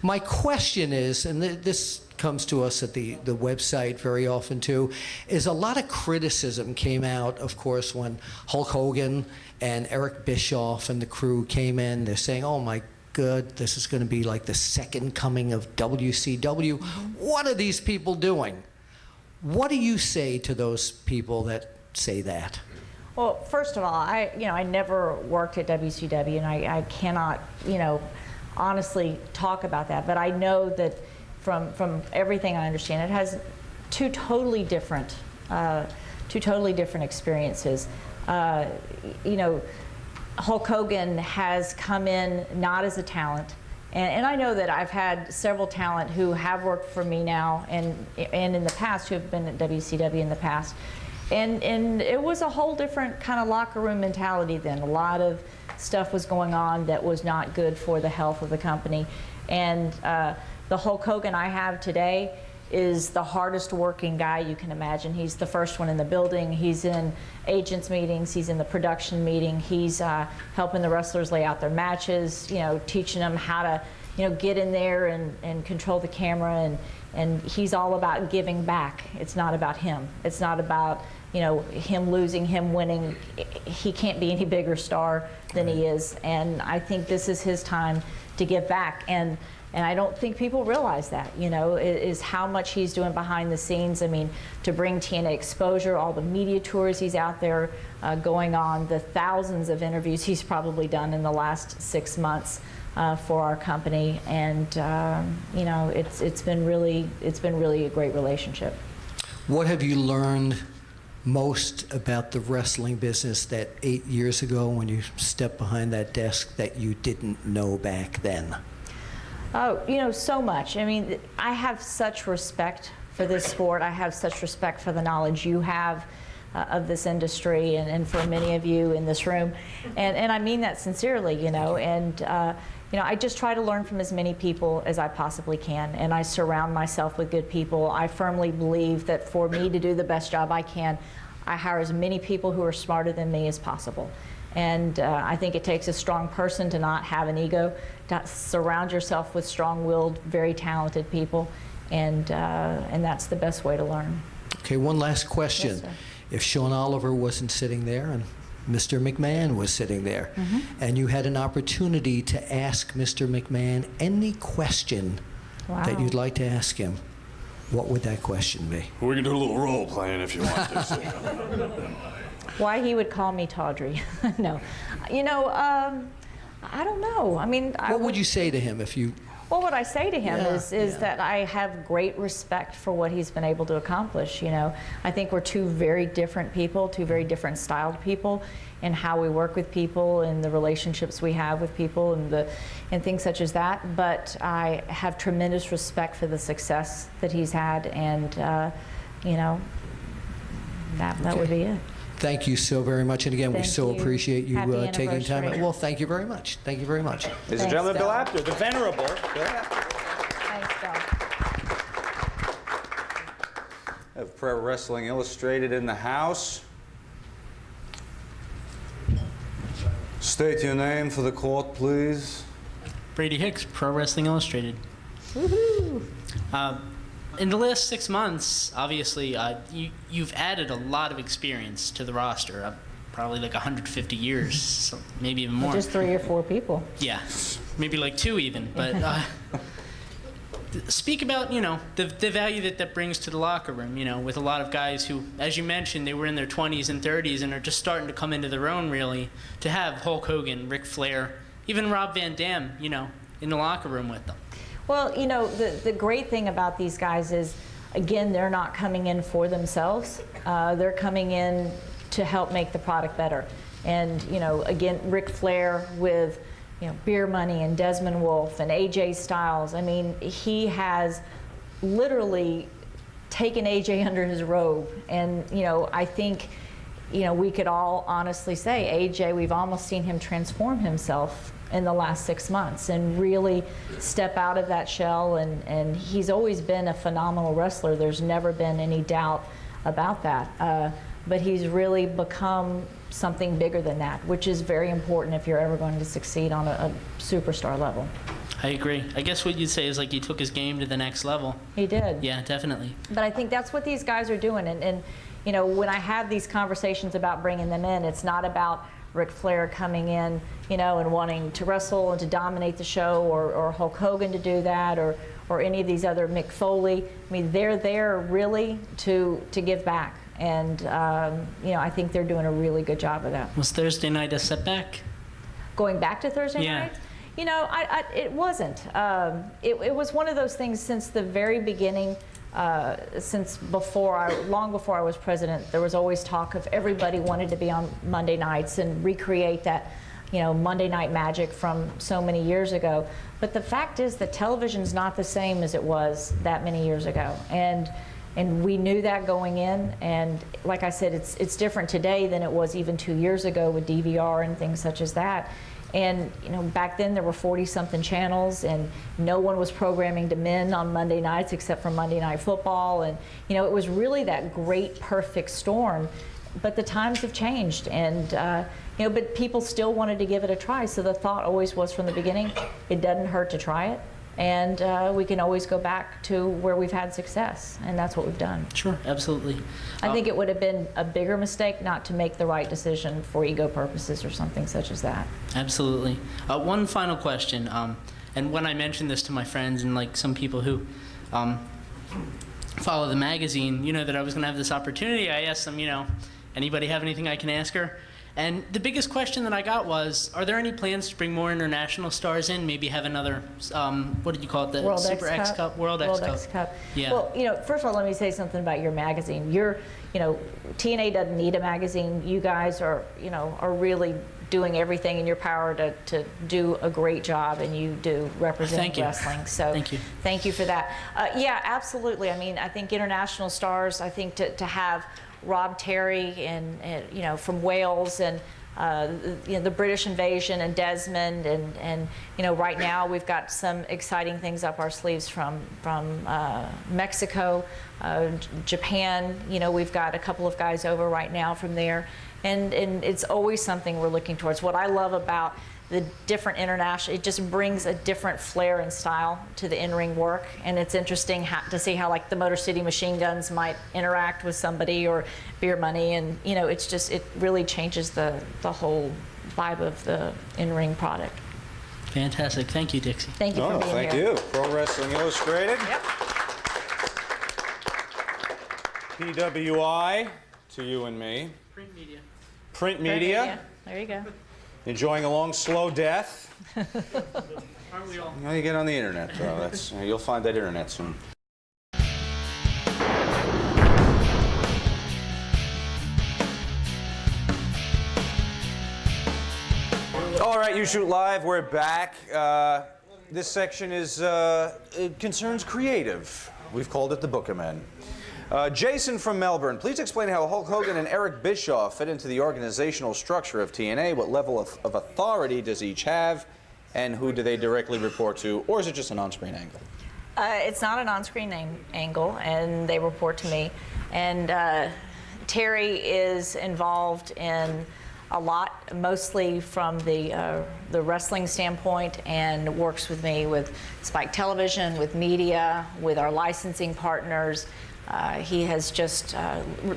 My question is, and this comes to us at the website very often too, is a lot of criticism came out, of course, when Hulk Hogan and Eric Bischoff and the crew came in. They're saying, oh my God, this is going to be like the second coming of WCW. What are these people doing? What do you say to those people that say that? Well, first of all, I never worked at WCW, and I cannot, honestly talk about that. But I know that from everything I understand, it has two totally different experiences. Hulk Hogan has come in not as a talent, and I know that I've had several talent who have worked for me now and in the past who have been at WCW in the past. And it was a whole different kind of locker room mentality then. A lot of stuff was going on that was not good for the health of the company. And the Hulk Hogan I have today is the hardest working guy you can imagine. He's the first one in the building. He's in agents meetings. He's in the production meeting. He's helping the wrestlers lay out their matches, teaching them how to, get in there and control the camera. And he's all about giving back. It's not about him. It's not about, him losing, him winning. He can't be any bigger star than he is. And I think this is his time to give back. And I don't think people realize that, is how much he's doing behind the scenes. I mean, to bring TNA exposure, all the media tours he's out there going on, the thousands of interviews he's probably done in the last 6 months for our company. And, it's been really a great relationship. What have you learned most about the wrestling business that 8 years ago when you stepped behind that desk that you didn't know back then? Oh, so much. I mean, I have such respect for this sport. I have such respect for the knowledge you have of this industry and for many of you in this room. And I mean that sincerely, and I just try to learn from as many people as I possibly can, and I surround myself with good people. I firmly believe that for me to do the best job I can, I hire as many people who are smarter than me as possible. And I think it takes a strong person to not have an ego, to surround yourself with strong-willed, very talented people, and that's the best way to learn. Okay, one last question. Yes, sir. If Sean Oliver wasn't sitting there and Mr. McMahon was sitting there, and you had an opportunity to ask Mr. McMahon any question that you'd like to ask him, what would that question be? We can do a little role playing if you want to. Why he would call me Tawdry. No. I don't know. I mean, what would you say to him if you... Well, what I say to him is that I have great respect for what he's been able to accomplish. I think we're two very different people, two very different styled people, in how we work with people and the relationships we have with people and things such as that. But I have tremendous respect for the success that he's had, and that would be it. Thank you so very much. And again, we so appreciate you taking time. Well, thank you very much. Thank you very much. Ladies and gentlemen, Bill Apter, the Venerable. Thanks, Bill. Have Pro Wrestling Illustrated in the house. State your name for the court, please. Brady Hicks, Pro Wrestling Illustrated. Woohoo! In the last 6 months, obviously, you've added a lot of experience to the roster. Probably like 150 years, so maybe even more. Just 3 or 4 people. Yeah, maybe like 2 even. But speak about, the value that brings to the locker room, with a lot of guys who, as you mentioned, they were in their 20s and 30s and are just starting to come into their own, really, to have Hulk Hogan, Ric Flair, even Rob Van Dam, in the locker room with them. Well, the great thing about these guys is, again, they're not coming in for themselves. They're coming in to help make the product better. And, again, Ric Flair with, Beer Money and Desmond Wolfe and AJ Styles. I mean, he has literally taken AJ under his robe. And, I think, we could all honestly say, AJ, we've almost seen him transform himself in the last 6 months and really step out of that shell, and he's always been a phenomenal wrestler. There's never been any doubt about that. But he's really become something bigger than that, which is very important if you're ever going to succeed on a superstar level. I agree. I guess what you'd say is like he took his game to the next level. He did. Yeah, definitely. But I think that's what these guys are doing. And you know, when I have these conversations about bringing them in, it's not about Ric Flair coming in, you know, and wanting to wrestle and to dominate the show, or Hulk Hogan to do that, or any of these other Mick Foley. I mean, they're there really to give back. And, you know, I think they're doing a really good job of that. Was Thursday night a setback? Going back to Thursday night? You know, it wasn't. It was one of those things since the very beginning, long before I was president. There was always talk of everybody wanted to be on Monday nights and recreate that, you know, Monday night magic from so many years ago. But the fact is that television's not the same as it was that many years ago. And we knew that going in, and like I said, it's different today than it was even 2 years ago with DVR and things such as that. And you know, back then there were 40-something channels, and no one was programming to men on Monday nights except for Monday Night Football. And you know, it was really that great perfect storm. But the times have changed, and you know, but people still wanted to give it a try. So the thought always was from the beginning, it doesn't hurt to try it. And we can always go back to where we've had success, and that's what we've done. Sure, absolutely. I think it would have been a bigger mistake not to make the right decision for ego purposes or something such as that. Absolutely. One final question, and when I mentioned this to my friends and like some people who follow the magazine, you know, that I was going to have this opportunity, I asked them, you know, anybody have anything I can ask her? And the biggest question that I got was, are there any plans to bring more international stars in? Maybe have another, what did you call it? The World Super X X Cup? World X Cup. Yeah. Well, you know, first of all, let me say something about your magazine. You know, TNA doesn't need a magazine. You guys are, you know, are really doing everything in your power to do a great job, and you do represent wrestling. So thank you for that. Yeah, absolutely. I mean, I think international stars, I think to have Rob Terry and you know, from Wales, and you know, the British Invasion, and Desmond, and you know, right now we've got some exciting things up our sleeves from Mexico, Japan. You know, we've got a couple of guys over right now from there, and it's always something we're looking towards. What I love about the different international, it just brings a different flair and style to the in-ring work, and it's interesting to see how like the Motor City Machine Guns might interact with somebody, or Beer Money, and you know, it's just, it really changes the whole vibe of the in-ring product. Fantastic. Thank you, Dixie. Thank you for being thank here. you. Pro Wrestling Illustrated. Yep. PWI to you and me. Print media. Print media. Yeah, there you go. Enjoying a long, slow death. Aren't we all? You know, you get on the internet, so that's, you'll find that internet soon. All right, You Shoot Live, we're back. This section is it concerns creative. We've called it the Bookerman. Jason from Melbourne, please explain how Hulk Hogan and Eric Bischoff fit into the organizational structure of TNA. What level of authority does each have, and who do they directly report to, or is it just an on-screen angle? It's not an on-screen angle, and they report to me. And Terry is involved in a lot, mostly from the wrestling standpoint, and works with me with Spike Television, with media, with our licensing partners. He has just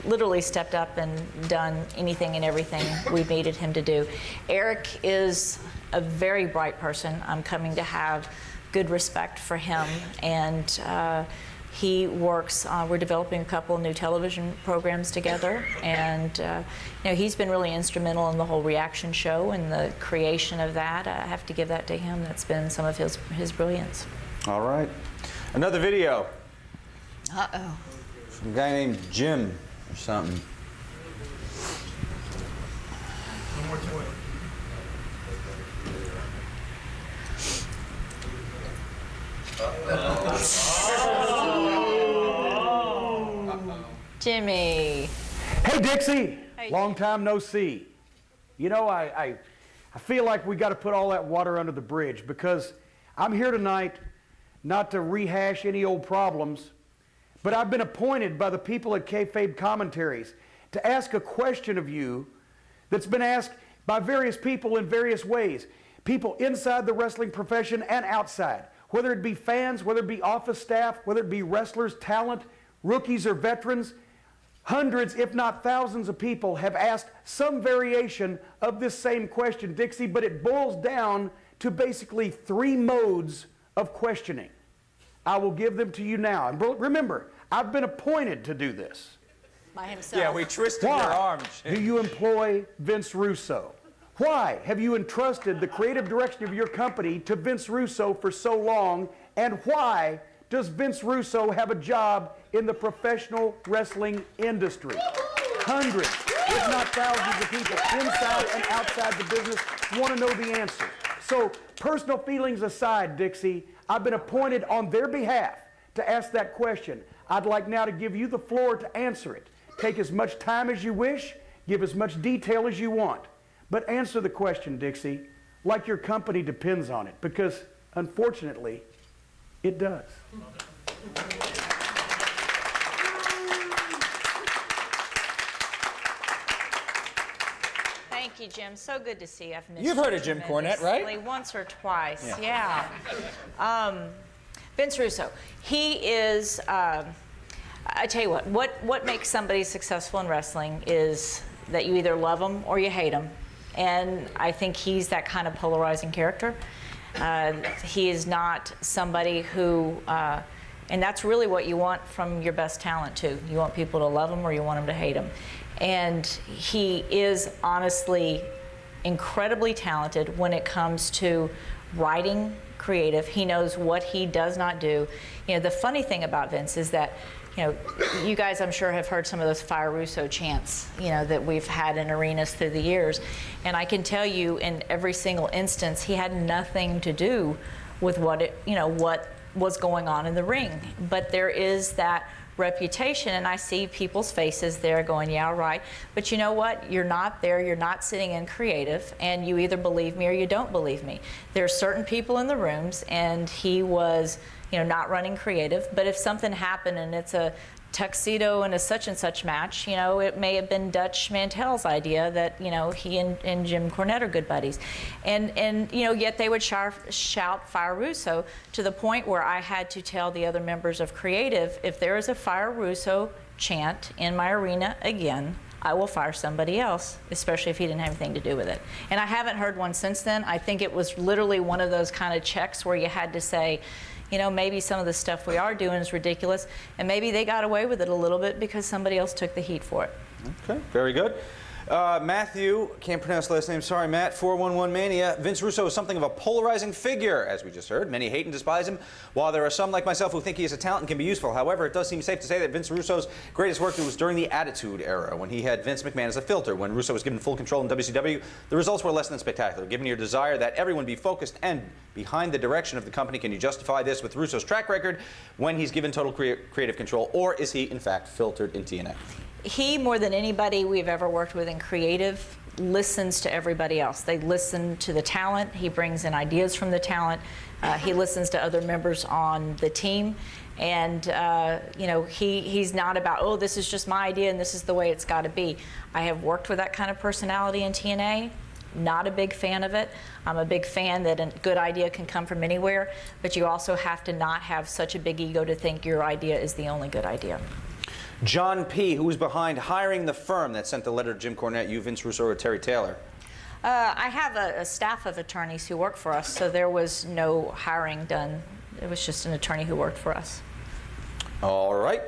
literally stepped up and done anything and everything we've needed him to do. Eric is a very bright person. I'm coming to have good respect for him, and he works, we're developing a couple of new television programs together, and you know, he's been really instrumental in the whole reaction show and the creation of that. I have to give that to him. That's been some of his brilliance. All right. Another video. Uh-oh. From a guy named Jim or something. Jimmy. Hey, Dixie. Hey. Long time no see. You know, I feel like we got to put all that water under the bridge, because I'm here tonight not to rehash any old problems, but I've been appointed by the people at Kayfabe Commentaries to ask a question of you that's been asked by various people in various ways. people inside the wrestling profession and outside, whether it be fans, whether it be office staff, whether it be wrestlers, talent, rookies or veterans. Hundreds, if not thousands of people have asked some variation of this same question, Dixie, but it boils down to basically 3 modes of questioning. I will give them to you now. And remember, I've been appointed to do this. By himself. Yeah, we twisted your Why arms. do you employ Vince Russo? Why have you entrusted the creative direction of your company to Vince Russo for so long? And why does Vince Russo have a job in the professional wrestling industry? Hundreds, if not thousands of people inside and outside the business want to know the answer. So, personal feelings aside, Dixie, I've been appointed on their behalf to ask that question. I'd like now to give you the floor to answer it. Take as much time as you wish, give as much detail as you want. But answer the question, Dixie, like your company depends on it, because unfortunately, it does. Thank you, Jim. So good to see you. I've missed You've you heard of Jim Cornette, right? tremendously, once or twice, yeah. Vince Russo, he is, I tell you what makes somebody successful in wrestling is that you either love them or you hate them. And I think he's that kind of polarizing character. He is not somebody who, and that's really what you want from your best talent too. You want people to love him or you want them to hate him. And he is honestly incredibly talented when it comes to writing creative. He knows what he does not do. You know, the funny thing about Vince is that, you know, you guys I'm sure have heard some of those Fire Russo chants, you know, that we've had in arenas through the years. And I can tell you in every single instance, he had nothing to do with what was going on in the ring. But there is that reputation, and I see people's faces there going, yeah, right. But you know what? You're not there. You're not sitting in creative, and you either believe me or you don't believe me. There are certain people in the rooms, and he was, you know, not running creative. But if something happened and it's a tuxedo and a such and such match, you know, it may have been Dutch Mantel's idea that, you know, he and Jim Cornette are good buddies. And you know, yet they would shout Fire Russo to the point where I had to tell the other members of creative, if there is a Fire Russo chant in my arena again, I will fire somebody else, especially if he didn't have anything to do with it. And I haven't heard one since then. I think it was literally one of those kind of checks where you had to say, you know, maybe some of the stuff we are doing is ridiculous, and maybe they got away with it a little bit because somebody else took the heat for it. Okay, very good. Matthew, can't pronounce the last name, sorry, Matt, 411 Mania. Vince Russo is something of a polarizing figure, as we just heard. Many hate and despise him, while there are some like myself who think he is a talent and can be useful. However, it does seem safe to say that Vince Russo's greatest work was during the Attitude Era, when he had Vince McMahon as a filter. When Russo was given full control in WCW, the results were less than spectacular. Given your desire that everyone be focused and behind the direction of the company, can you justify this with Russo's track record when he's given total creative control, or is he, in fact, filtered in TNA? He, more than anybody we've ever worked with in creative, listens to everybody else. They listen to the talent. He brings in ideas from the talent. He listens to other members on the team. And, you know, he's not about, oh, this is just my idea and this is the way it's got to be. I have worked with that kind of personality in TNA. Not a big fan of it. I'm a big fan that a good idea can come from anywhere, but you also have to not have such a big ego to think your idea is the only good idea. John P., who was behind hiring the firm that sent the letter to Jim Cornette, you, Vince Russo, or Terry Taylor? I have a staff of attorneys who work for us, so there was no hiring done. It was just an attorney who worked for us. All right.